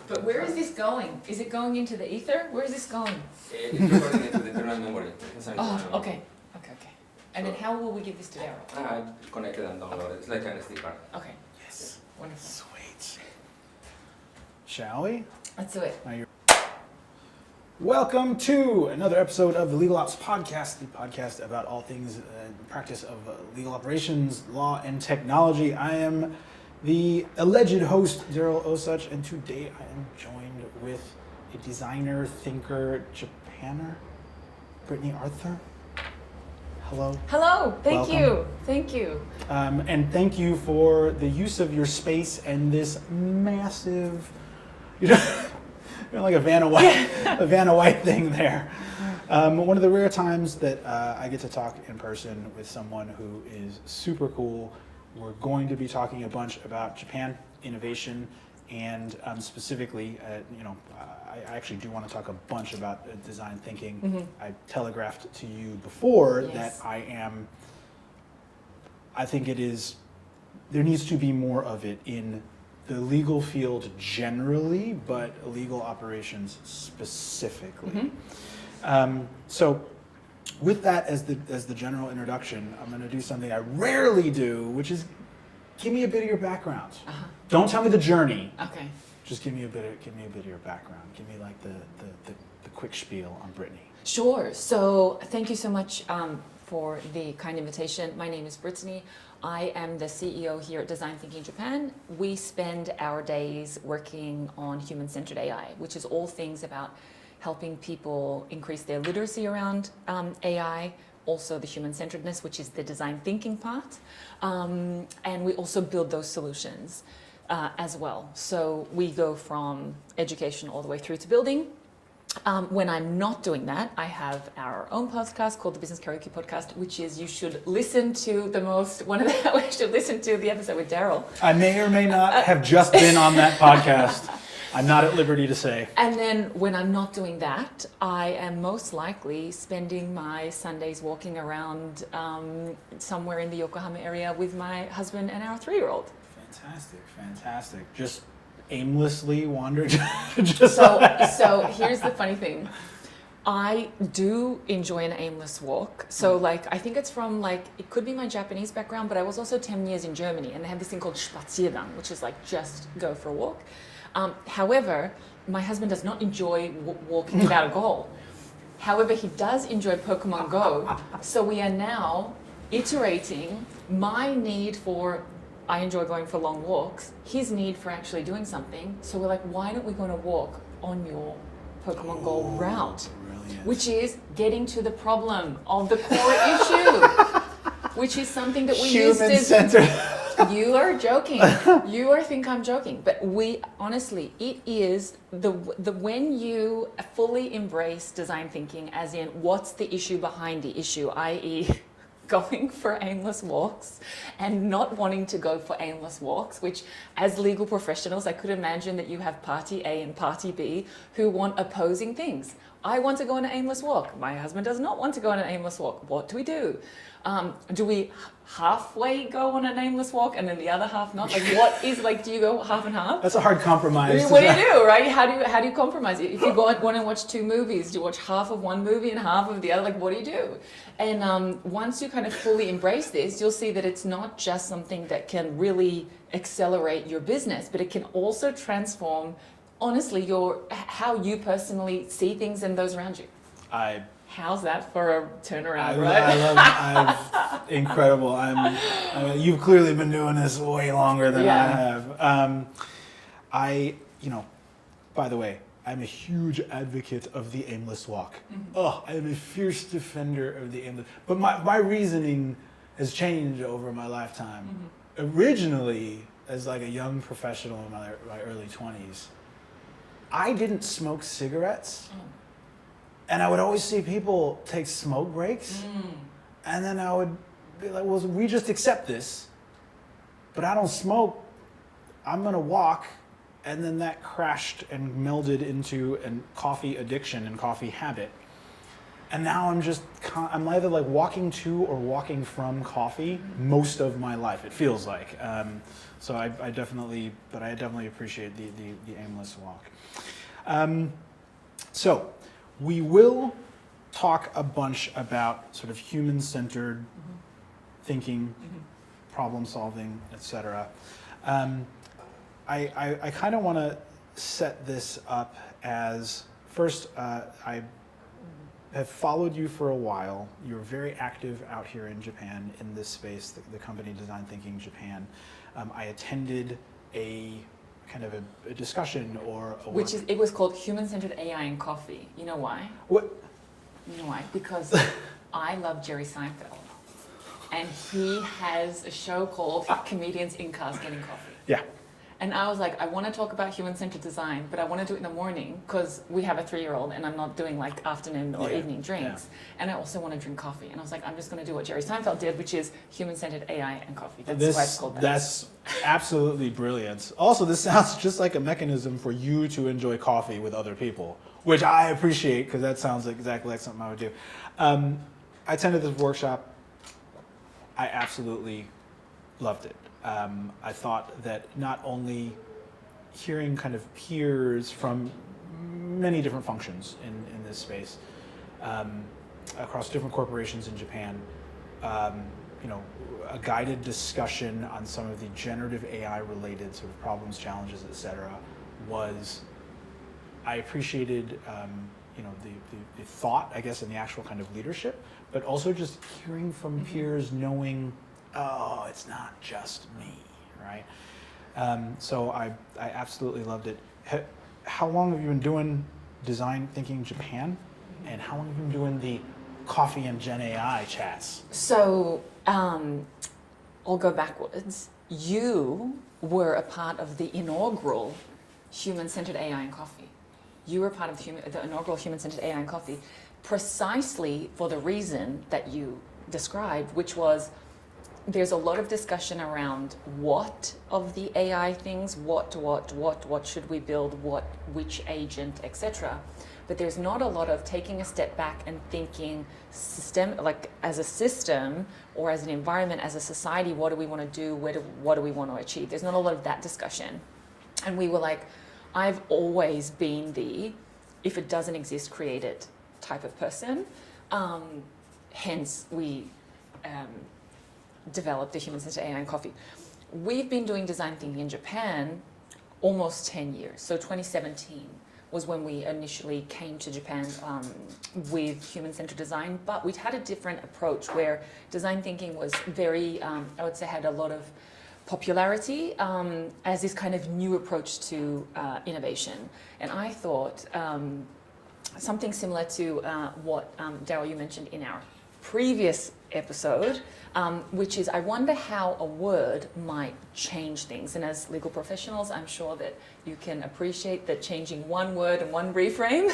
But where is this going? Is it going into the ether? Where is this going? It's recording into the internal memory. Oh, okay. And then how will we give this to Daryl? I connected and downloaded. It's like an SD card. Okay. Yes. Wonderful. Sweet. Shall we? Let's do it. Welcome to another episode of the Legal Ops Podcast, the podcast about all things practice of legal operations, law, and technology. I am the alleged host, Daryl Osuch, and today I am joined with a designer, thinker, Japaner, Brittany Arthur. Hello. Hello. Thank Welcome. you. Thank you. And thank you for the use of your space and this massive, you're like a Vanna White thing there. One of the rare times that I get to talk in person with someone who is super cool. We're going to be talking a bunch about Japan, innovation, and specifically, I actually do want to talk a bunch about design thinking. Mm-hmm. I telegraphed to you before Yes. that I think there needs to be more of it in the legal field generally, but legal operations specifically. Mm-hmm. So with that as the general introduction, I'm going to do something I rarely do, which is give me a bit of your background. Uh-huh. Don't tell me the journey. Okay. Just give me a bit of your background. Give me like the quick spiel on Brittany. Sure. So thank you so much for the kind invitation. My name is Brittany. I am the CEO here at Design Thinking Japan. We spend our days working on human-centered AI, which is all things about helping people increase their literacy around AI, also the human-centeredness, which is the design thinking part. And we also build those solutions as well. So we go from education all the way through to building. When I'm not doing that, I have our own podcast called the Business Karaoke Podcast, which is you should listen to we should listen to the episode with Daryl. I may or may not have just been on that podcast. I'm not at liberty to say. And then when I'm not doing that, I am most likely spending my Sundays walking around somewhere in the Yokohama area with my husband and our 3-year-old. Fantastic. Just aimlessly wandered. So here's the funny thing. I do enjoy an aimless walk. So I think it's from it could be my Japanese background, but I was also 10 years in Germany and they have this thing called Spaziergang, which is just go for a walk. However, my husband does not enjoy walking without a goal. However, he does enjoy Pokemon Go. So we are now iterating my need for, I enjoy going for long walks, his need for actually doing something. So we're like, why don't we go on a walk on your Pokemon Go route? Brilliant. Which is getting to the problem of the core issue, which is something that we used to... Human-centered. You are joking. You think I'm joking, but we honestly, it is the when you fully embrace design thinking, as in what's the issue behind the issue, i.e., going for aimless walks and not wanting to go for aimless walks, which as legal professionals, I could imagine that you have party A and party B who want opposing things. I want to go on an aimless walk. My husband does not want to go on an aimless walk. What do we do? Do we halfway go on an aimless walk and then the other half not? What is do you go half and half? That's a hard compromise. What do you do, right? How do you compromise? If you want to watch 2 movies, do you watch half of one movie and half of the other? What do you do? And once you kind of fully embrace this, you'll see that it's not just something that can really accelerate your business, but it can also transform, honestly, how you personally see things and those around you. How's that for a turnaround, right? Incredible. You've clearly been doing this way longer than I have. By the way, I'm a huge advocate of the aimless walk. Mm-hmm. I am a fierce defender of the aimless. But my reasoning has changed over my lifetime. Mm-hmm. Originally, as a young professional in my early 20s, I didn't smoke cigarettes. Mm. And I would always see people take smoke breaks. And then I would be like, well, we just accept this, but I don't smoke. I'm going to walk. And then that crashed and melded into a coffee addiction and coffee habit. And now I'm either like walking to or walking from coffee most of my life. It feels like. So I definitely appreciate the aimless walk. So we will talk a bunch about sort of human-centered thinking, problem solving, etc. I kind of want to set this up as first. I have followed you for a while. You're very active out here in Japan in this space, the company Design Thinking Japan. I attended a kind of a discussion it was called Human-Centered AI and Coffee. You know why? What? You know why? Because I love Jerry Seinfeld. And he has a show called Comedians in Cars Getting Coffee. Yeah. And I was like, I want to talk about human-centered design, but I want to do it in the morning because we have a 3-year-old and I'm not doing like afternoon or evening drinks. Yeah. And I also want to drink coffee. And I was like, I'm just going to do what Jerry Seinfeld did, which is human-centered AI and coffee. That's why it's called that. That's absolutely brilliant. Also, this sounds just like a mechanism for you to enjoy coffee with other people, which I appreciate because that sounds exactly like something I would do. I attended this workshop. I absolutely loved it. I thought that not only hearing kind of peers from many different functions in this space across different corporations in Japan, a guided discussion on some of the generative AI related sort of problems, challenges, etc. I appreciated the thought, I guess, and the actual kind of leadership, but also just hearing from peers, knowing, oh, it's not just me, right? So I absolutely loved it. How long have you been doing Design Thinking Japan? And how long have you been doing the Coffee and Gen AI chats? So I'll go backwards. You were a part of the inaugural Human-Centered AI and Coffee. You were part of the inaugural Human-Centered AI and Coffee precisely for the reason that you described, which was there's a lot of discussion around what of the AI things, what should we build, which agent, etc. But there's not a lot of taking a step back and thinking like as a system or as an environment, as a society, what do we want to do, what do we want to achieve? There's not a lot of that discussion. And we were like, I've always been the, if it doesn't exist, create it type of person. Hence, we developed the Human-Centered AI and Coffee. We've been doing design thinking in Japan almost 10 years. So 2017 was when we initially came to Japan with human-centered design, but we'd had a different approach where design thinking was very, I would say, had a lot of popularity as this kind of new approach to innovation. And I thought something similar to what Daryl, you mentioned in our previous episode, which is I wonder how a word might change things. And as legal professionals, I'm sure that you can appreciate that changing one word and one reframe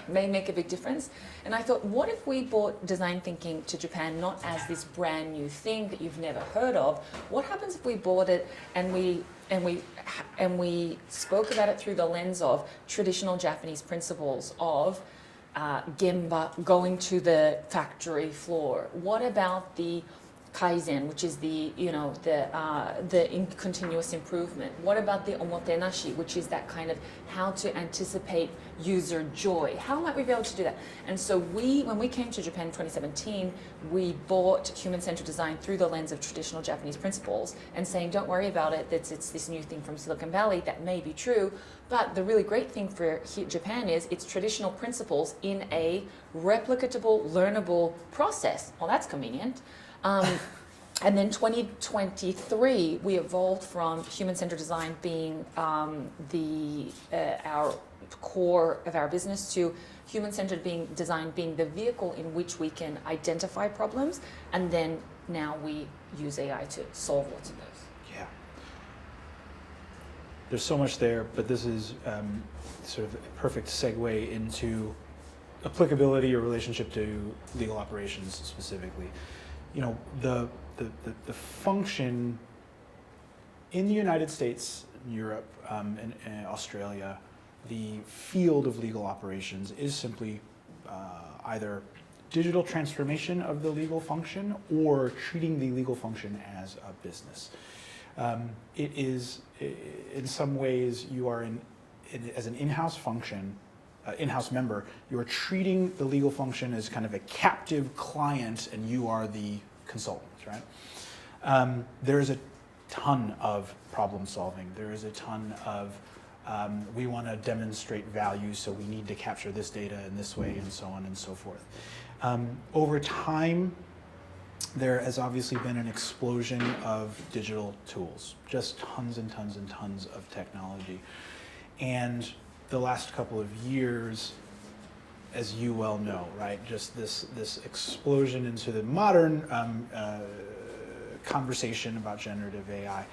may make a big difference. And I thought, what if we brought design thinking to Japan not as this brand new thing that you've never heard of? What happens if we brought it and we spoke about it through the lens of traditional Japanese principles of gemba, going to the factory floor? What about the kaizen, which is the continuous improvement? What about the omotenashi, which is that kind of how to anticipate user joy? How might we be able to do that? And so when we came to Japan in 2017, we bought human-centered design through the lens of traditional Japanese principles and saying, don't worry about it, it's this new thing from Silicon Valley. That may be true, but the really great thing for Japan is it's traditional principles in a replicatable, learnable process. Well, that's convenient. And then 2023, we evolved from human-centered design being our core of our business to human-centered design being the vehicle in which we can identify problems, and then now we use AI to solve lots of those. Yeah. There's so much there, but this is sort of a perfect segue into applicability or relationship to legal operations specifically. You know, the function in the United States, Europe, and Australia, the field of legal operations is simply either digital transformation of the legal function or treating the legal function as a business. It is, in some ways, you are as an in-house function, in-house member, you're treating the legal function as kind of a captive client and you are the consultant, right? There is a ton of problem solving. There is a ton of, we want to demonstrate value, so we need to capture this data in this way and so on and so forth. Over time, there has obviously been an explosion of digital tools, just tons and tons and tons of technology. And the last couple of years, as you well know, right, just this explosion into the modern conversation about generative AI.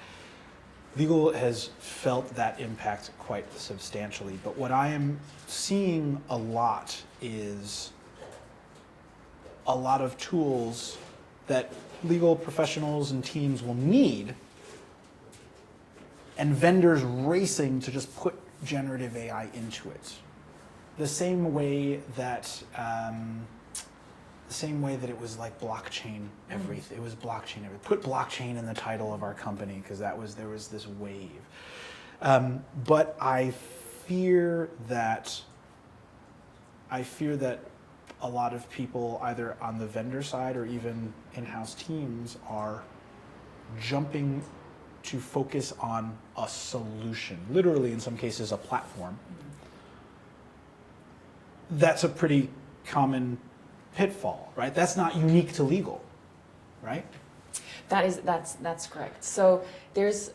Legal has felt that impact quite substantially, but what I am seeing a lot is a lot of tools that legal professionals and teams will need, and vendors racing to just put generative AI into it. The same way that it was like blockchain everything. It was blockchain everything. Put blockchain in the title of our company because there was this wave. But I fear that a lot of people, either on the vendor side or even in-house teams, are jumping to focus on a solution, literally in some cases a platform. That's a pretty common pitfall, right? That's not unique to legal, right? That's correct. So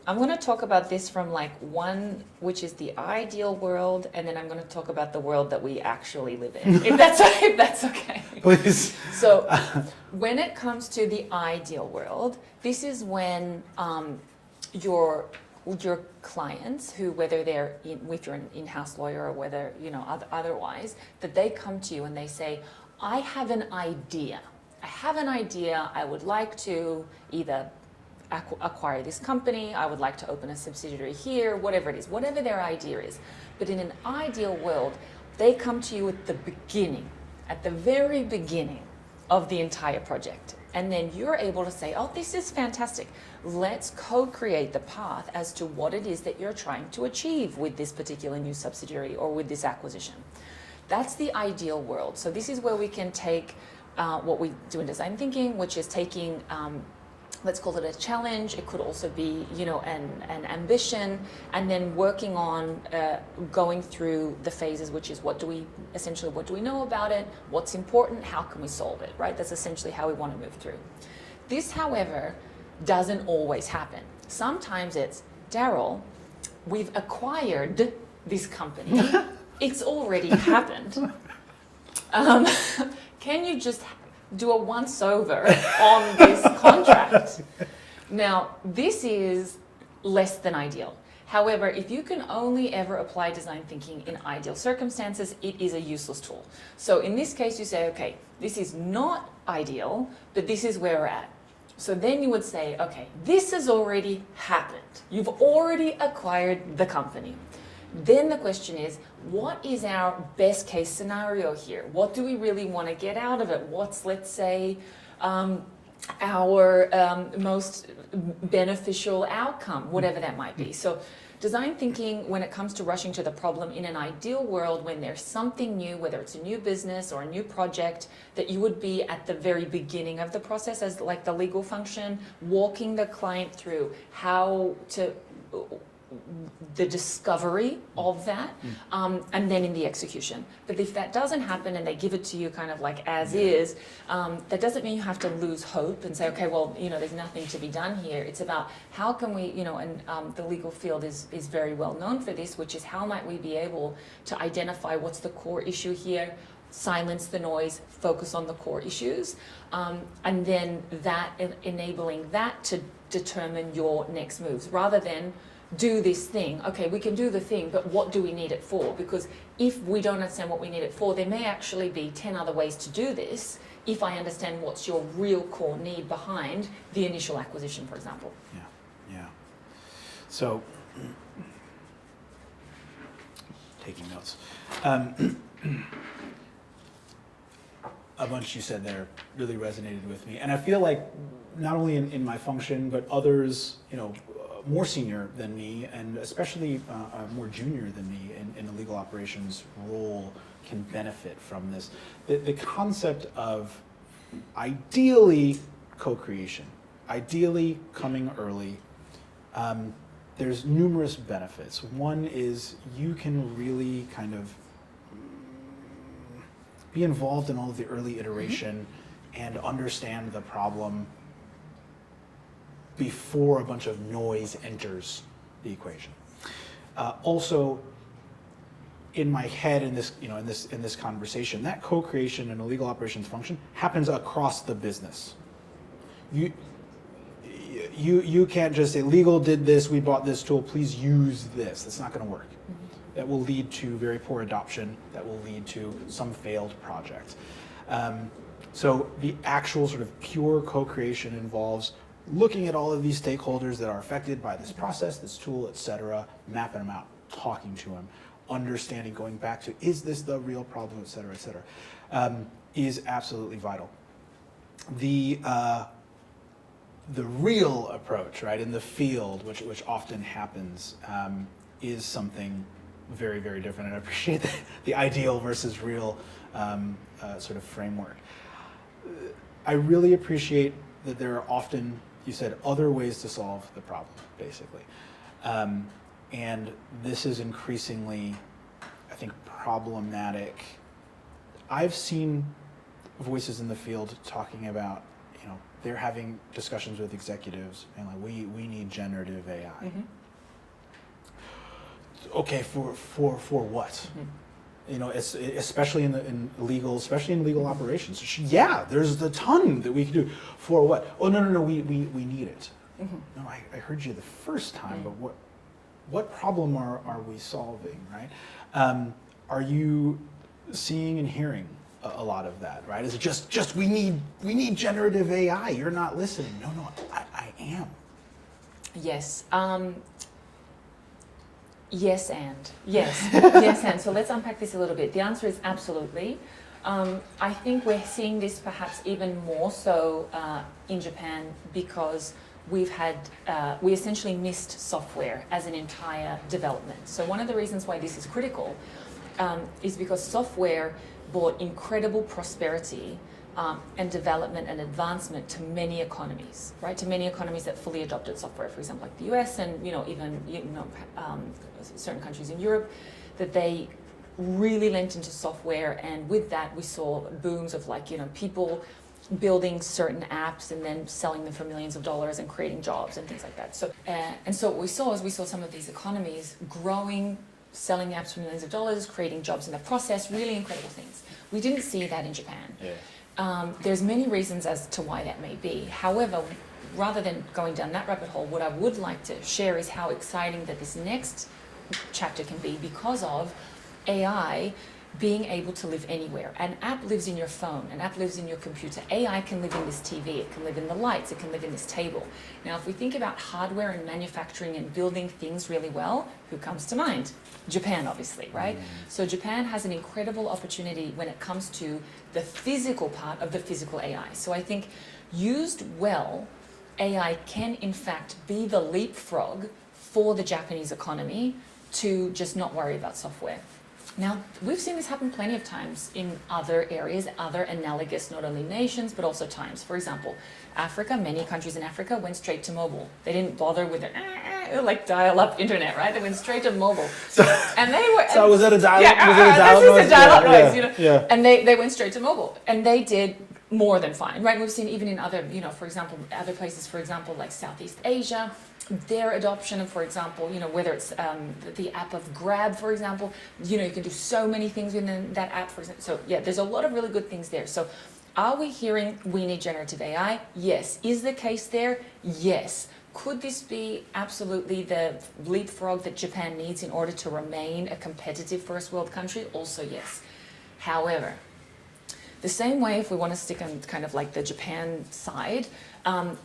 I'm going to talk about this from like one, which is the ideal world, and then I'm going to talk about the world that we actually live in, if that's okay. Please. So when it comes to the ideal world, this is when your clients, who, whether they're if you're an in-house lawyer or whether otherwise, that they come to you and they say, I have an idea. I would like to either acquire this company, I would like to open a subsidiary here, whatever it is, whatever their idea is. But in an ideal world, they come to you at the beginning, at the very beginning of the entire project. And then you're able to say, oh, this is fantastic. Let's co-create the path as to what it is that you're trying to achieve with this particular new subsidiary or with this acquisition. That's the ideal world. So this is where we can take what we do in design thinking, which is taking, let's call it a challenge. It could also be, an ambition, and then working on going through the phases, which is what do we know about it? What's important? How can we solve it? Right? That's essentially how we want to move through. This, however, doesn't always happen. Sometimes it's, Daryl, we've acquired this company. It's already happened. Can you just do a once-over on this contract? Now, this is less than ideal. However, if you can only ever apply design thinking in ideal circumstances, it is a useless tool. So in this case, you say, okay, this is not ideal, but this is where we're at. So then you would say, okay, this has already happened. You've already acquired the company. Then the question is, what is our best case scenario here? What do we really want to get out of it? What's, let's say, our most beneficial outcome, whatever that might be. So design thinking, when it comes to rushing to the problem in an ideal world, when there's something new, whether it's a new business or a new project, that you would be at the very beginning of the process as like the legal function, walking the client through how to the discovery of that, and then in the execution. But if that doesn't happen and they give it to you kind of like as is, that doesn't mean you have to lose hope and say, okay, well, there's nothing to be done here. It's about how can we, and the legal field is very well known for this, which is how might we be able to identify what's the core issue here, silence the noise, focus on the core issues, and then that enabling that to determine your next moves, rather than do this thing. Okay, we can do the thing, but what do we need it for? Because if we don't understand what we need it for, there may actually be 10 other ways to do this if I understand what's your real core need behind the initial acquisition, for example. Yeah. So, taking notes. a bunch you said there really resonated with me. And I feel like not only in my function, but others, more senior than me, and especially more junior than me in the legal operations role can benefit from this. The concept of ideally co-creation, ideally coming early, there's numerous benefits. One is you can really kind of be involved in all of the early iteration and understand the problem before a bunch of noise enters the equation. Also, in my head, in this conversation, that co-creation in a legal operations function happens across the business. You can't just say legal did this, we bought this tool, please use this. That's not going to work. That will lead to very poor adoption. That will lead to some failed projects. So the actual sort of pure co-creation involves looking at all of these stakeholders that are affected by this process, this tool, et cetera, mapping them out, talking to them, understanding, going back to, is this the real problem, et cetera, is absolutely vital. The real approach, right, in the field, which often happens, is something very, very different. And I appreciate the ideal versus real sort of framework. I really appreciate that there are often, you said, other ways to solve the problem, basically. And this is increasingly, I think, problematic. I've seen voices in the field talking about, they're having discussions with executives and like, we need generative AI. Mm-hmm. Okay, for what? Especially in legal operations. Yeah, there's a ton that we can do. For what? Oh no, we need it. Mm-hmm. No, I heard you the first time, but what problem are we solving, right? Are you seeing and hearing a lot of that, right? Is it just we need generative AI? You're not listening. No, I am. Yes. Yes and. So let's unpack this a little bit. The answer is absolutely. I think we're seeing this perhaps even more so in Japan because we essentially missed software as an entire development. So one of the reasons why this is critical is because software brought incredible prosperity and development and advancement to many economies, right? To many economies that fully adopted software, for example, like the US and even certain countries in Europe, that they really lent into software, and with that we saw booms of people building certain apps and then selling them for millions of dollars and creating jobs and things like that. So and so what we saw some of these economies growing, selling apps for millions of dollars, creating jobs in the process, really incredible things. We didn't see that in Japan. Yeah. There's many reasons as to why that may be. However, rather than going down that rabbit hole, what I would like to share is how exciting that this next chapter can be because of AI being able to live anywhere. An app lives in your phone, an app lives in your computer. AI can live in this TV, it can live in the lights, it can live in this table. Now, if we think about hardware and manufacturing and building things really well, who comes to mind? Japan, obviously, right? So Japan has an incredible opportunity when it comes to the physical part of the physical AI. So I think used well, AI can in fact be the leapfrog for the Japanese economy to just not worry about software. Now, we've seen this happen plenty of times in other areas, other analogous, not only nations, but also times. For example, Africa, many countries in Africa went straight to mobile. They didn't bother with it, dial-up internet, right? They went straight to mobile. And they were... So was that a dial-up? Yeah, this is a dial-up noise, Yeah. And they went straight to mobile. And they did more than fine, right? We've seen even in other, for example, other places, for example, like Southeast Asia, their adoption of, for example, whether it's the app of Grab, for example, you can do so many things within that app, for example. So yeah, there's a lot of really good things there. So are we hearing we need generative AI? Yes. Is the case there? Yes. Could this be absolutely the leapfrog that Japan needs in order to remain a competitive first world country? Also yes. However, the same way, if we want to stick on kind of like the Japan side,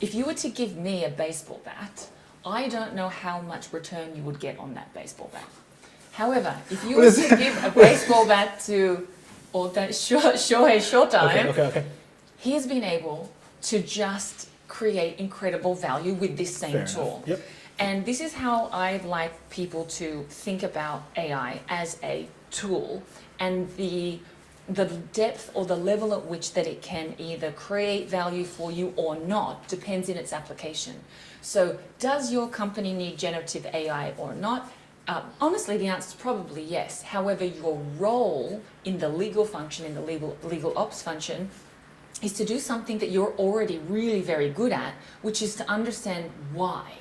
if you were to give me a baseball bat, I don't know how much return you would get on that baseball bat. However, if you were to give a baseball bat to or that Shohei Ohtani, Okay. he's been able to just create incredible value with this same Fair tool. enough. Yep. And this is how I'd like people to think about AI as a tool, and the depth or the level at which that it can either create value for you or not depends in its application. So does your company need generative AI or not? Honestly, the answer is probably yes. However, your role in the legal function, in the legal ops function, is to do something that you're already really very good at, which is to understand why.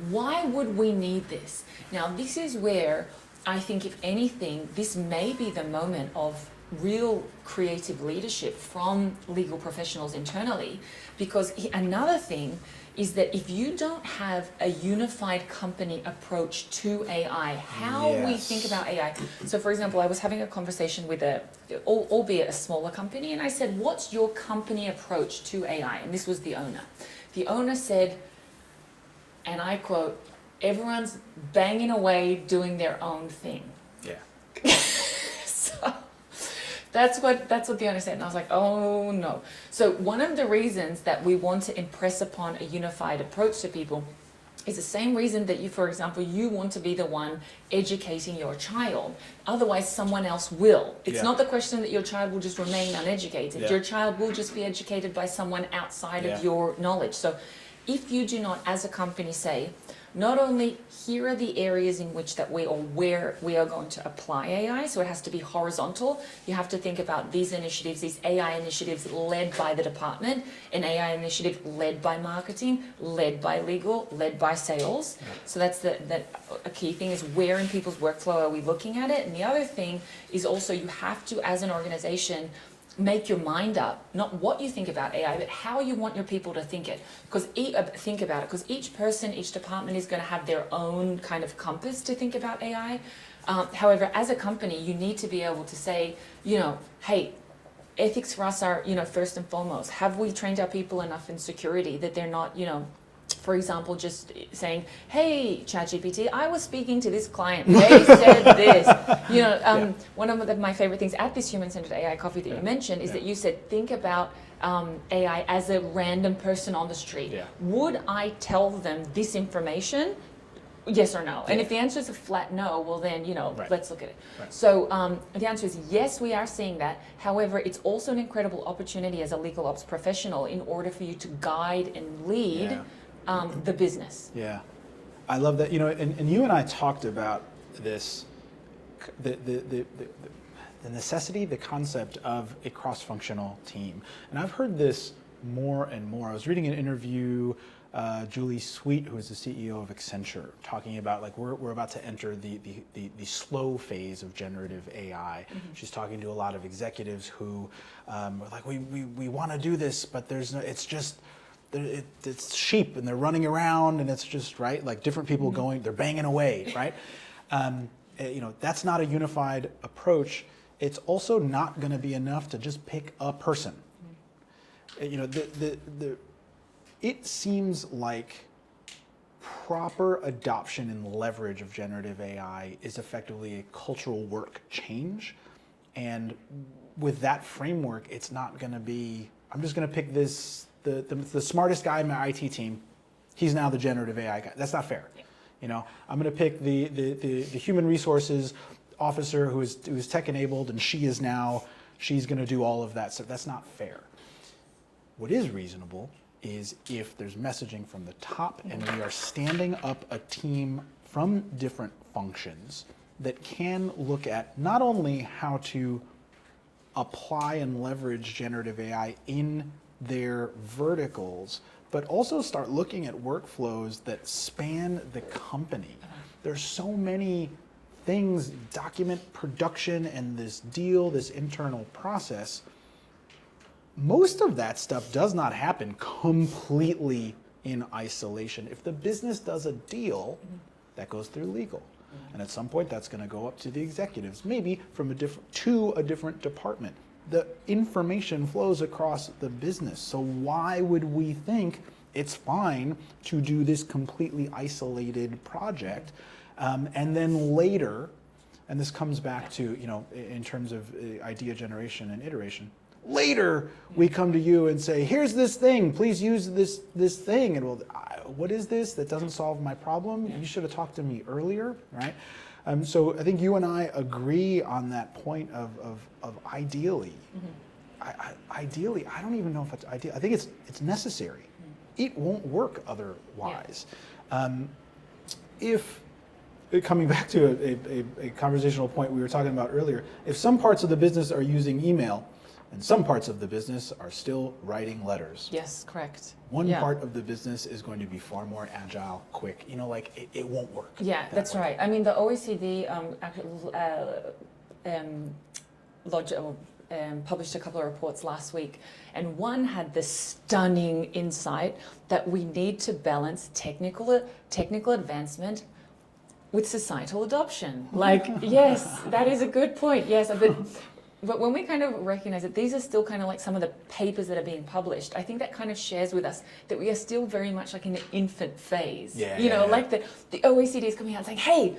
Why would we need this? Now, this is where I think, if anything, this may be the moment of real creative leadership from legal professionals internally, because another thing is that if you don't have a unified company approach to AI, how we Yes. think about AI. So for example, I was having a conversation with albeit a smaller company, and I said, what's your company approach to AI? And this was the owner. The owner said, and I quote, everyone's banging away doing their own thing. Yeah. So that's what the owner said, and I was like, oh no. So one of the reasons that we want to impress upon a unified approach to people is the same reason that you, for example, you want to be the one educating your child. Otherwise, someone else will. It's Yeah. not the question that your child will just remain uneducated. Yeah. Your child will just be educated by someone outside Yeah. of your knowledge. So if you do not, as a company, say, not only here are the areas in which that we, or where we are going to apply AI, so it has to be horizontal. You have to think about these initiatives, these AI initiatives led by the department, an AI initiative led by marketing, led by legal, led by sales. So that's a key thing, is where in people's workflow are we looking at it? And the other thing is also, you have to, as an organization, make your mind up, not what you think about AI, but how you want your people to think it. Because think about it, because each person, each department is going to have their own kind of compass to think about AI. However, as a company, you need to be able to say, hey, ethics for us are, first and foremost. Have we trained our people enough in security that they're not, for example, just saying, hey, ChatGPT, I was speaking to this client, they said this. One of my favorite things at this human-centered AI coffee that you mentioned is that you said, think about AI as a random person on the street. Yeah. Would I tell them this information? Yes or no? And Yeah. if the answer is a flat no, well then, Right. let's look at it. Right. So the answer is yes, we are seeing that. However, it's also an incredible opportunity as a legal ops professional in order for you to guide and lead the business. Yeah, I love that. And you and I talked about this, the necessity, the concept of a cross-functional team. And I've heard this more and more. I was reading an interview, Julie Sweet, who is the CEO of Accenture, talking about we're about to enter the slow phase of generative AI. Mm-hmm. She's talking to a lot of executives who are like, we want to do this, but it's sheep and they're running around and it's just different people going, they're banging away, right? That's not a unified approach. It's also not going to be enough to just pick a person. It seems like proper adoption and leverage of generative AI is effectively a cultural work change. And with that framework, it's not going to be, I'm just going to pick the smartest guy in my IT team, he's now the generative AI guy. That's not fair. I'm going to pick the human resources officer who is tech enabled, and she's going to do all of that stuff. That's not fair. What is reasonable is if there's messaging from the top and we are standing up a team from different functions that can look at not only how to apply and leverage generative AI in their verticals, but also start looking at workflows that span the company. There's so many things, document production and this internal process. Most of that stuff does not happen completely in isolation. If the business does a deal, that goes through legal. And at some point that's going to go up to the executives, maybe to a different department. The information flows across the business. So why would we think it's fine to do this completely isolated project and then later and this comes back to, you know, in terms of idea generation and iteration. Later, we come to you and say, here's this thing, please use this thing. And well, what is this? That doesn't solve my problem. You should have talked to me earlier, right? So I think you and I agree on that point of ideally. Ideally, I don't even know if it's ideal. I think it's necessary. It won't work otherwise. If, coming back to a conversational point we were talking about earlier, if some parts of the business are using email, and some parts of the business are still writing letters. Yes, correct. One part of the business is going to be far more agile, quick. You know, like it won't work. Yeah, that's right. I mean, the OECD published a couple of reports last week, and one had the stunning insight that we need to balance technical advancement with societal adoption. Like, yes, that is a good point. Yes, but when we kind of recognize that these are still kind of like some of the papers that are being published, I think that kind of shares with us that we are still very much like in the infant phase. Like the OECD is coming out and saying, hey,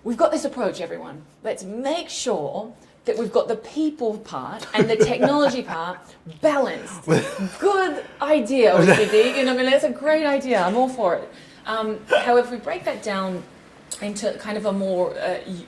we've got this approach, everyone. Let's make sure that we've got the people part and the technology part balanced. Good idea, OECD. I mean, that's a great idea. I'm all for it. However, if we break that down into kind of a more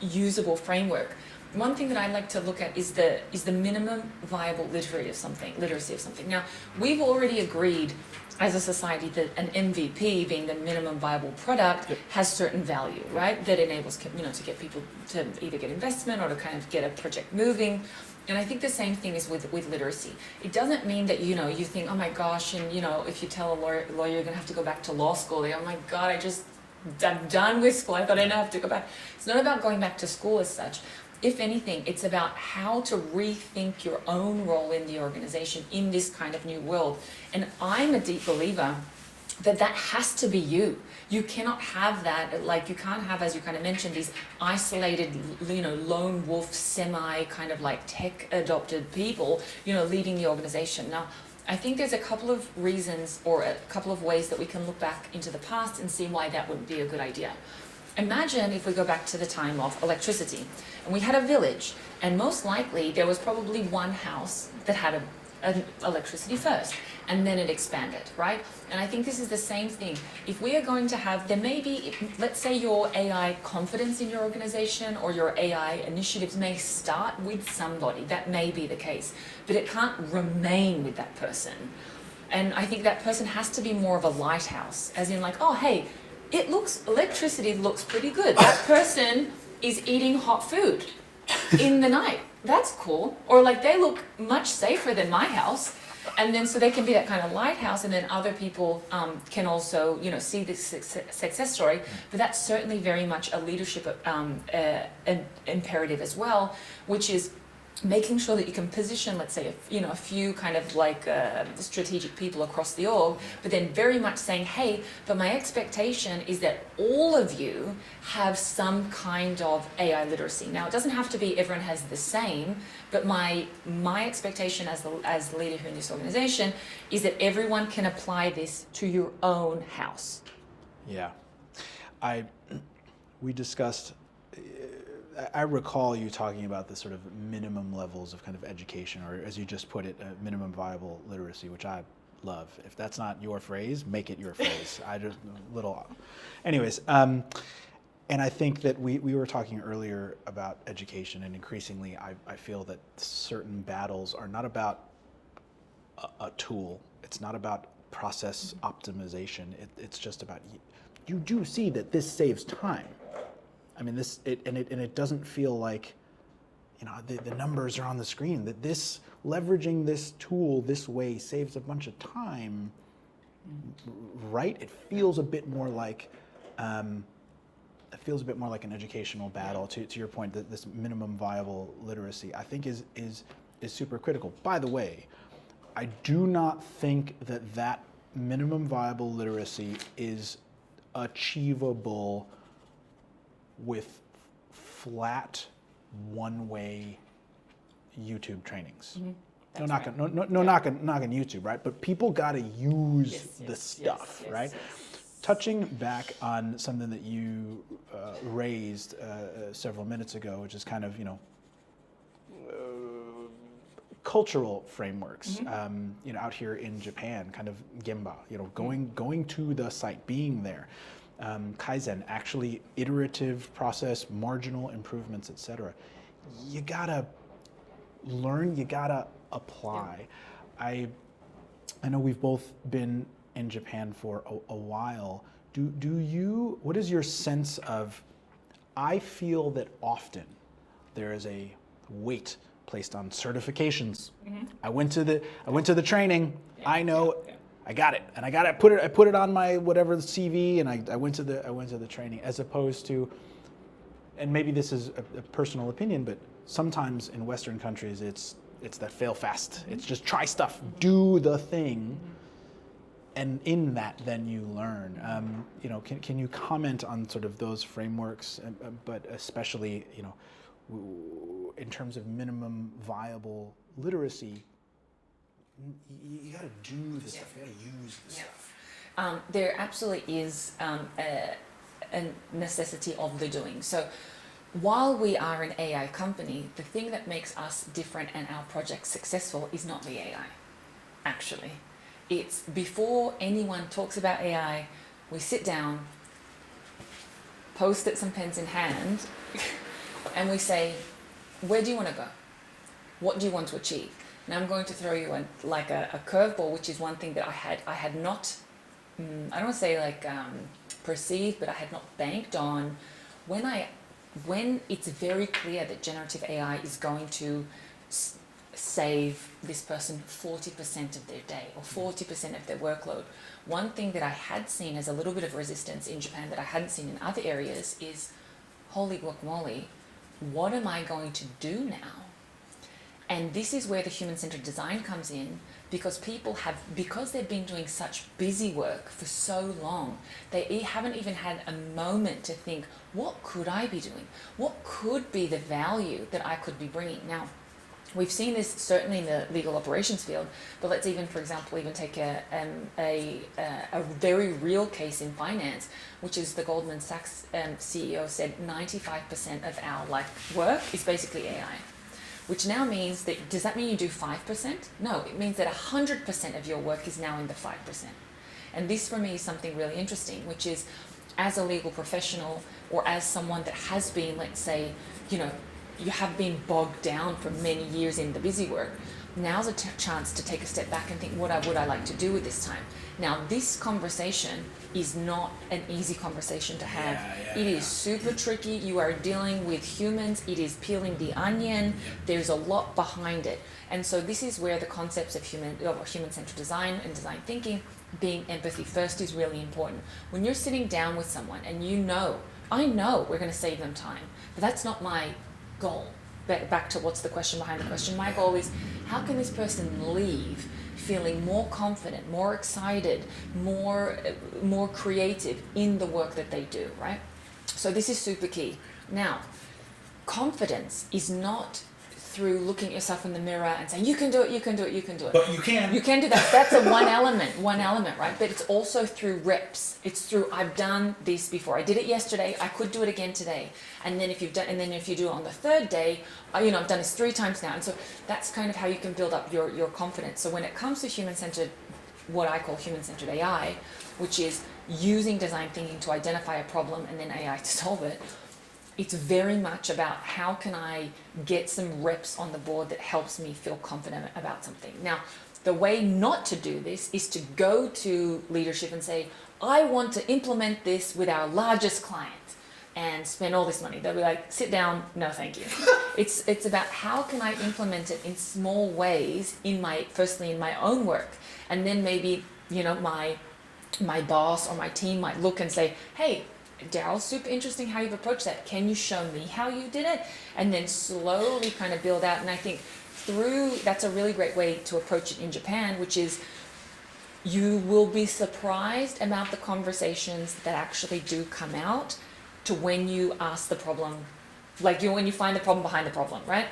usable framework, one thing that I like to look at is the minimum viable literacy of something. Now, we've already agreed as a society that an MVP, being the minimum viable product, has certain value, right? That enables to get people to either get investment or to kind of get a project moving. And I think the same thing is with literacy. It doesn't mean that you think, oh my gosh, and if you tell a lawyer you're gonna have to go back to law school, they go, oh my God, I'm done with school. I thought I didn't have to go back. It's not about going back to school as such. If anything, it's about how to rethink your own role in the organization in this kind of new world. And I'm a deep believer that has to be you. You cannot have that, like you can't have, as you kind of mentioned, these isolated, lone wolf, semi kind of like tech adopted people, leading the organization. Now, I think there's a couple of reasons or a couple of ways that we can look back into the past and see why that wouldn't be a good idea. Imagine if we go back to the time of electricity and we had a village, and most likely there was probably one house that had an electricity first, and then it expanded, right? And I think this is the same thing. If we are going to have, there may be, let's say your AI confidence in your organization or your AI initiatives may start with somebody, that may be the case, but it can't remain with that person. And I think that person has to be more of a lighthouse, as in like, oh, hey, electricity looks pretty good. That person is eating hot food in the night. That's cool. Or like they look much safer than my house. And then so they can be that kind of lighthouse, and then other people can also, see this success story. But that's certainly very much a leadership imperative as well, which is making sure that you can position, let's say, a few kind of like strategic people across the org, but then very much saying, hey, but my expectation is that all of you have some kind of AI literacy. Now, it doesn't have to be everyone has the same, but my expectation as the leader here in this organization is that everyone can apply this to your own house. Yeah. We discussed, I recall you talking about the sort of minimum levels of kind of education, or as you just put it, minimum viable literacy, which I love. If that's not your phrase, make it your phrase. Anyways, and I think that we were talking earlier about education, and increasingly I feel that certain battles are not about a tool. It's not about process optimization. It's just about, you do see that this saves time. I mean, it doesn't feel like, the numbers are on the screen, that this leveraging this tool this way saves a bunch of time, right? It feels a bit more like, an educational battle. To your point, that this minimum viable literacy, I think is super critical. By the way, I do not think that minimum viable literacy is achievable with flat, one-way YouTube trainings. Mm-hmm. Knocking YouTube, right? But people got to use the stuff, right? touching back on something that you raised several minutes ago, which is kind of, cultural frameworks, out here in Japan, kind of gemba, going to the site, being there, kaizen, actually iterative process, marginal improvements, etc. You gotta learn, you gotta apply. I know we've both been in Japan for a while. What is your sense of, I feel that often there is a weight placed on certifications. I went to the training, I know, I got it, and I put it on my whatever the CV, and I went to the training, as opposed to, and maybe this is a personal opinion, but sometimes in Western countries it's that fail fast. It's just try stuff, do the thing, and in that then you learn. Can you comment on sort of those frameworks, but especially in terms of minimum viable literacy? You got to do this stuff. You got to use this stuff. There absolutely is a necessity of the doing. So while we are an AI company, the thing that makes us different and our project successful is not the AI, actually. It's before anyone talks about AI, we sit down, post-it some pens in hand, and we say, where do you want to go? What do you want to achieve? Now I'm going to throw you a curveball, which is one thing that I had not, I don't want to say perceived, but I had not banked on when it's very clear that generative AI is going to save this person 40% of their day or 40% of their workload. One thing that I had seen as a little bit of resistance in Japan that I hadn't seen in other areas is, holy guacamole, what am I going to do now? And this is where the human-centered design comes in, because because they've been doing such busy work for so long, they haven't even had a moment to think, what could I be doing? What could be the value that I could be bringing? Now, we've seen this certainly in the legal operations field, but let's even, for example, take a very real case in finance, which is the Goldman Sachs CEO said 95% of our work is basically AI. Which now means that, does that mean you do 5%? No, it means that 100% of your work is now in the 5%. And this for me is something really interesting, which is, as a legal professional or as someone that has been, let's say, you have been bogged down for many years in the busy work, now's a chance to take a step back and think, what would I like to do with this time? Now, this conversation is not an easy conversation to have. It is super tricky. You are dealing with humans. It is peeling the onion. There's a lot behind it. And so this is where the concepts of human-centered design and design thinking, being empathy first, is really important. When you're sitting down with someone and I know we're going to save them time, but that's not my goal. Back to what's the question behind the question. My goal is, how can this person leave feeling more confident, more excited, more creative in the work that they do, right? So this is super key. Now, confidence is not through looking at yourself in the mirror and saying, you can do it, you can do it, you can do it. But you can. You can do that. That's one element, right? But it's also through reps. It's through, I've done this before. I did it yesterday. I could do it again today. And then if you do it on the third day, I've done this 3 times now. And so that's kind of how you can build up your confidence. So when it comes to human-centered, what I call human-centered AI, which is using design thinking to identify a problem and then AI to solve it, it's very much about how can I get some reps on the board that helps me feel confident about something. Now, the way not to do this is to go to leadership and say, I want to implement this with our largest client and spend all this money. They'll be like, sit down, no thank you. It's about how can I implement it in small ways firstly in my own work. And then maybe, my boss or my team might look and say, hey, Daryl, super interesting how you've approached that. Can you show me how you did it? And then slowly kind of build out. And I think that's a really great way to approach it in Japan, which is you will be surprised about the conversations that actually do come out to when you ask the problem, when you find the problem behind the problem, right?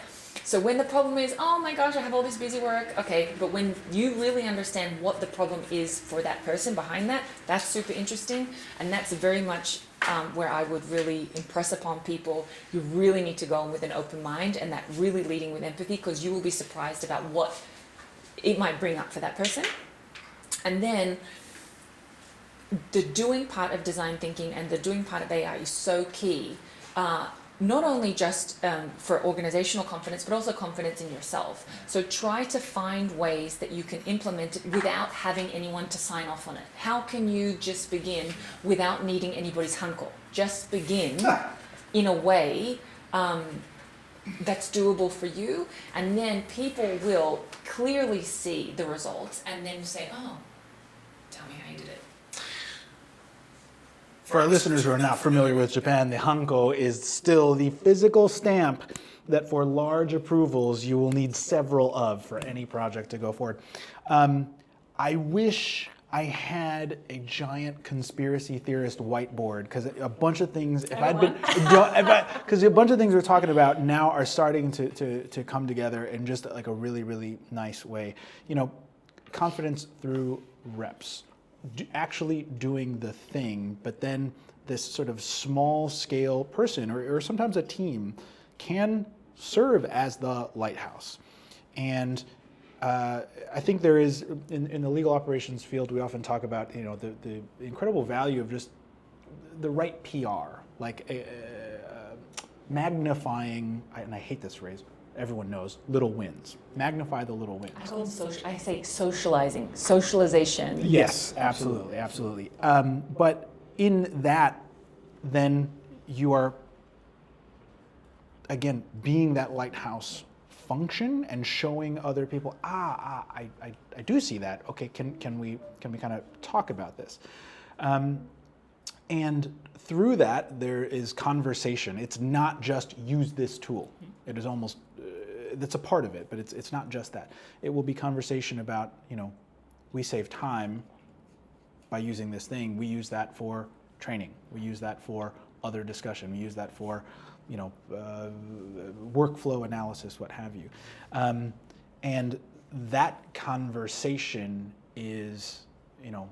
So when the problem is, oh my gosh, I have all this busy work, okay, but when you really understand what the problem is for that person behind that, that's super interesting, and that's very much where I would really impress upon people. You really need to go in with an open mind, and that really leading with empathy, because you will be surprised about what it might bring up for that person. And then the doing part of design thinking and the doing part of AI is so key. Not only just for organizational confidence, but also confidence in yourself. So try to find ways that you can implement it without having anyone to sign off on it. How can you just begin without needing anybody's hanko? Just begin in a way that's doable for you, and then people will clearly see the results and then say, oh, tell me how you did it. For our listeners who are not familiar with Japan, the hanko is still the physical stamp that for large approvals you will need several of for any project to go forward. I wish I had a giant conspiracy theorist whiteboard, because a bunch of things, because a bunch of things we're talking about now are starting to come together in just like a really, really nice way. You know, confidence through reps. Actually doing the thing, but then this sort of small scale person or sometimes a team can serve as the lighthouse. And I think there is, in the legal operations field, we often talk about, you know, the incredible value of just the right PR, like magnifying, and I hate this phrase, everyone knows, little wins. Magnify the little wins. I say socialization. Yes, absolutely, absolutely. But in that, then you are, again, being that lighthouse function and showing other people, I do see that. Okay, can we kind of talk about this? And through that, there is conversation. It's not just use this tool. It is almost, that's a part of it, but it's not just that. It will be conversation about, you know, we save time by using this thing. We use that for training. We use that for other discussion. We use that for, you know, workflow analysis, what have you. And that conversation is, you know,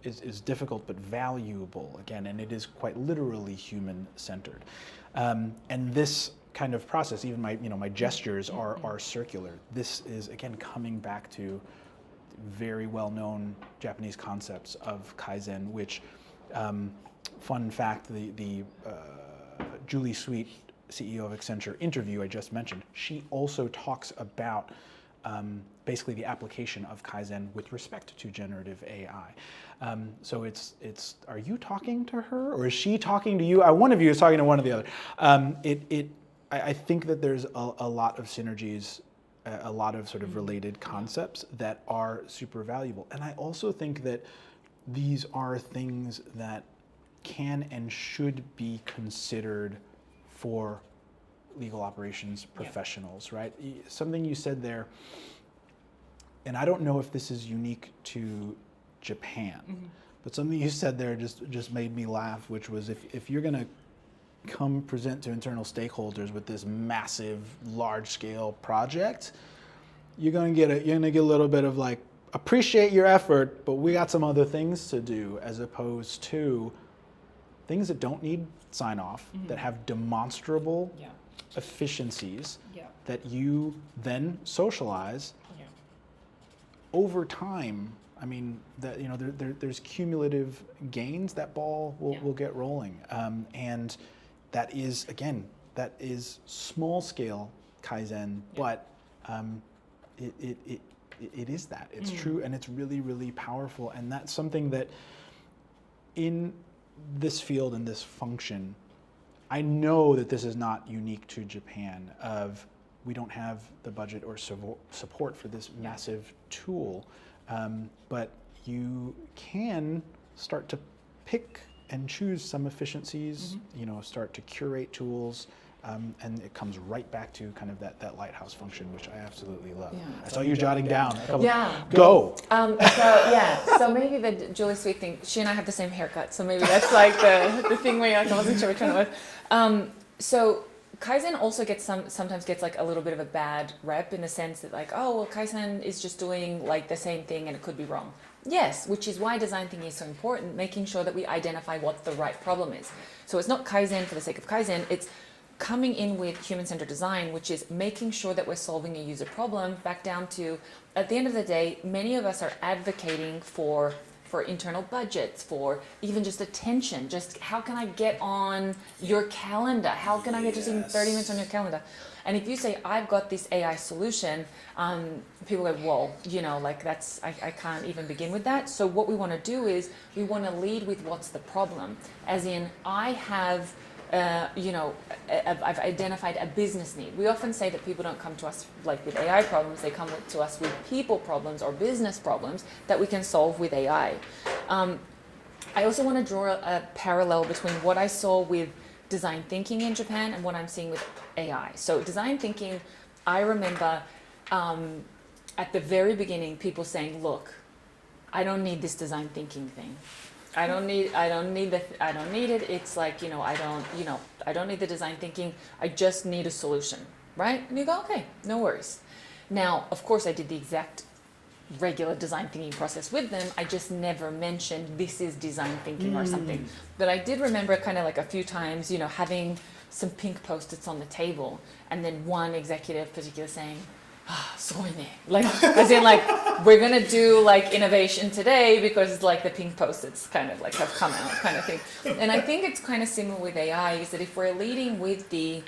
is difficult but valuable, again, and it is quite literally human-centered. And this kind of process, even my gestures are circular. This is, again, coming back to very well-known Japanese concepts of Kaizen, which, fun fact, the Julie Sweet, CEO of Accenture interview I just mentioned, she also talks about basically the application of Kaizen with respect to generative AI. So it's are you talking to her or is she talking to you? One of you is talking to one or the other. I think that there's a lot of synergies, a lot of sort of related concepts that are super valuable. And I also think that these are things that can and should be considered for legal operations professionals, right? Something you said there, and I don't know if this is unique to Japan, but something you said there just made me laugh, which was if you're gonna come present to internal stakeholders with this massive, large-scale project, you're gonna get a little bit of like, appreciate your effort, but we got some other things to do, as opposed to things that don't need sign off, that have demonstrable efficiencies that you then socialize over time. I mean, that, you know, there's cumulative gains. That ball will get rolling, and that is, again, that is small scale Kaizen, but it is that. It's true, and it's really, really powerful, and that's something that in this field and this function, I know that this is not unique to Japan, of we don't have the budget or support for this massive tool, but you can start to pick and choose some efficiencies, you know, start to curate tools, and it comes right back to kind of that lighthouse function, which I absolutely love. Yeah. I saw you jotting down. Go. So maybe the Julie Sweet thing, she and I have the same haircut, so maybe that's like the thing where you're like, I wasn't sure which one it was. So Kaizen also sometimes gets like a little bit of a bad rep in the sense that like, oh, well, Kaizen is just doing like the same thing and it could be wrong. Yes, which is why design thinking is so important, making sure that we identify what the right problem is. So it's not Kaizen for the sake of Kaizen, it's coming in with human-centered design, which is making sure that we're solving a user problem, back down to, at the end of the day, many of us are advocating for internal budgets, for even just attention, just how can I get on your calendar? How can I get just even 30 minutes on your calendar? And if you say, I've got this AI solution, people go, whoa, you know, like that's, I can't even begin with that. So what we want to do is we want to lead with what's the problem. As in, I have, I've identified a business need. We often say that people don't come to us like with AI problems, they come to us with people problems or business problems that we can solve with AI. I also want to draw a parallel between what I saw with design thinking in Japan and what I'm seeing with AI. So design thinking, I remember at the very beginning people saying, look, I don't need this design thinking thing. I don't need it. It's like, I don't need the design thinking. I just need a solution, right? And you go, okay, no worries. Now, of course, I did the exact regular design thinking process with them. I just never mentioned this is design thinking or something. But I did remember kind of like a few times, having some pink Post-its on the table and then one executive particular saying, like, as in like, we're going to do like innovation today because it's like the pink Post-its kind of like have come out kind of thing. And I think it's kind of similar with AI is that if we're leading with the,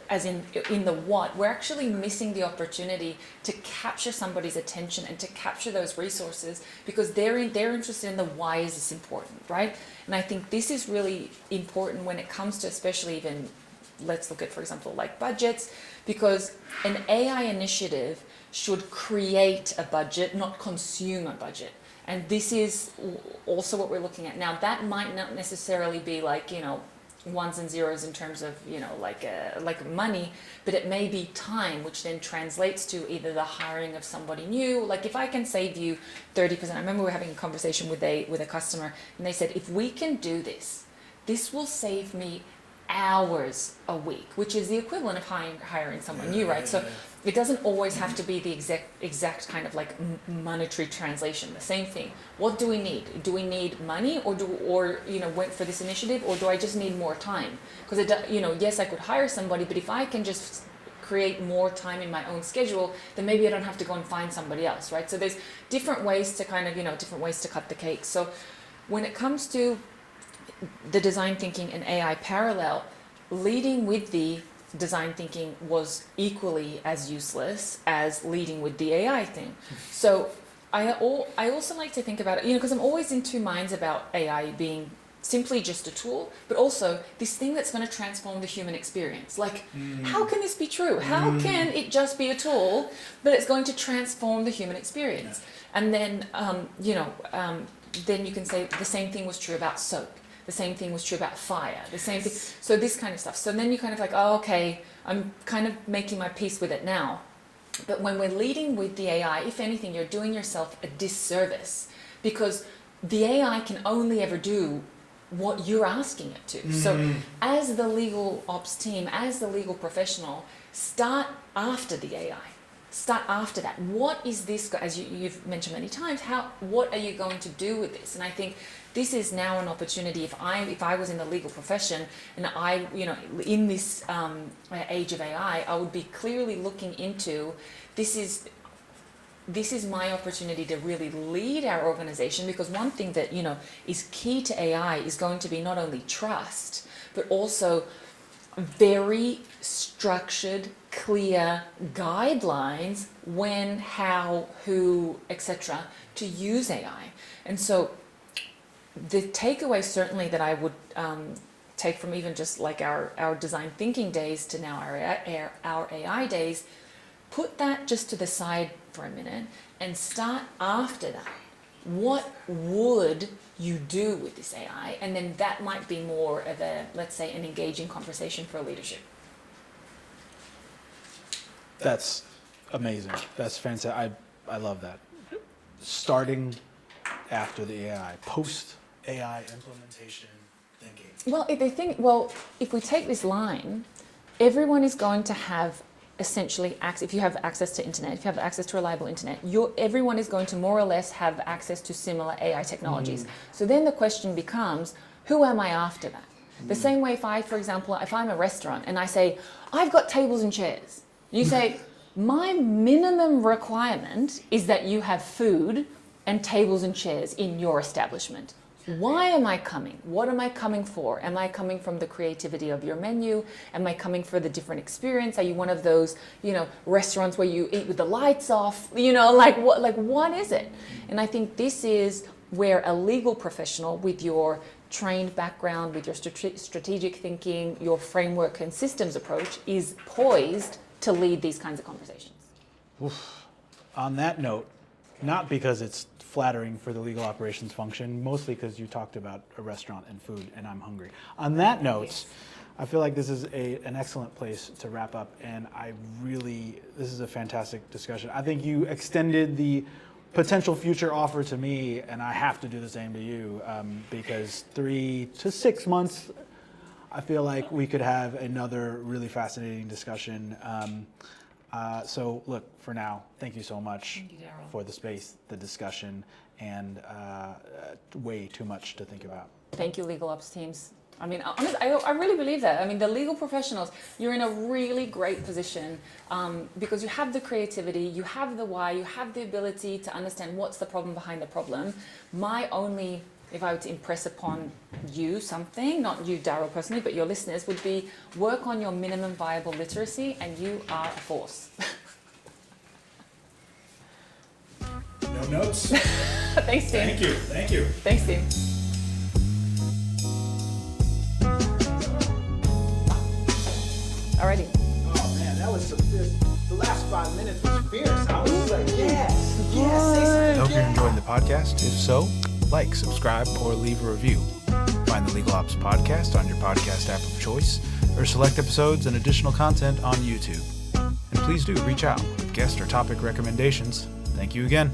as in the what, we're actually missing the opportunity to capture somebody's attention and to capture those resources because they're interested in the why is this important, right? And I think this is really important when it comes to especially even, let's look at, for example, like budgets, because an AI initiative should create a budget, not consume a budget. And this is also what we're looking at. Now, that might not necessarily be like, ones and zeros in terms of, like money, but it may be time, which then translates to either the hiring of somebody new. Like if I can save you 30%, I remember we were having a conversation with a customer and they said, if we can do this, this will save me hours a week, which is the equivalent of hiring someone new, right? So it doesn't always have to be the exact kind of like monetary translation. The same thing. What do we need? Do we need money, or went for this initiative, or do I just need more time? Because yes, I could hire somebody, but if I can just create more time in my own schedule, then maybe I don't have to go and find somebody else, right? So there's different ways to kind of different ways to cut the cake. So when it comes to the design thinking and AI parallel, leading with the design thinking was equally as useless as leading with the AI thing. So I also like to think about it, because I'm always in two minds about AI being simply just a tool, but also this thing that's going to transform the human experience. Like, how can this be true? How can it just be a tool, but it's going to transform the human experience? And then, then you can say the same thing was true about soap. The same thing was true about fire, the same thing. So this kind of stuff. So then you kind of like, oh, okay, I'm kind of making my peace with it now. But when we're leading with the AI, if anything, you're doing yourself a disservice because the AI can only ever do what you're asking it to. So as the legal ops team, as the legal professional, start after the AI. Start after that. What is this, as you've mentioned many times, what are you going to do with this? And I think this is now an opportunity. If I was in the legal profession and I, in this age of AI, I would be clearly looking into this is my opportunity to really lead our organization, because one thing that, is key to AI is going to be not only trust, but also very structured, clear guidelines when, how, who, etc. to use AI. And so the takeaway certainly that I would take from even just like our design thinking days to now our AI days, put that just to the side for a minute and start after that. What would you do with this AI? And then that might be more of a, let's say, an engaging conversation for leadership. That's amazing. That's fantastic. I love that. Starting after the AI, post AI implementation, thinking? Well, if we take this line, everyone is going to have essentially access. If you have access to internet, if you have access to reliable internet, everyone is going to more or less have access to similar AI technologies. So then the question becomes, who am I after that? The same way if I'm a restaurant and I say, I've got tables and chairs. You say, my minimum requirement is that you have food and tables and chairs in your establishment. Why am I coming? What am I coming for? Am I coming from the creativity of your menu? Am I coming for the different experience? Are you one of those, restaurants where you eat with the lights off? What is it? And I think this is where a legal professional with your trained background, with your strategic thinking, your framework and systems approach is poised to lead these kinds of conversations. Oof. On that note, not because it's flattering for the legal operations function, mostly because you talked about a restaurant and food, and I'm hungry. On that note, I feel like this is an excellent place to wrap up, and this is a fantastic discussion. I think you extended the potential future offer to me, and I have to do the same to you, because 3 to 6 months, I feel like we could have another really fascinating discussion. So look, for now, thank you so much for the space, the discussion, and way too much to think about. Thank you, legal ops teams. I mean, honestly, I really believe that. I mean, the legal professionals, you're in a really great position because you have the creativity, you have the why, you have the ability to understand what's the problem behind the problem. If I were to impress upon you something, not you, Daryl, personally, but your listeners, would be work on your minimum viable literacy, and you are a force. No notes? Thanks, Tim. Thank you. Thanks, Tim. Alrighty. Oh man, that was the last 5 minutes was fierce. I was like, yes, say something. I hope you're enjoying the podcast. If so, like, subscribe, or leave a review. Find the Legal Ops Podcast on your podcast app of choice, or select episodes and additional content on YouTube. And please do reach out with guest or topic recommendations. Thank you again.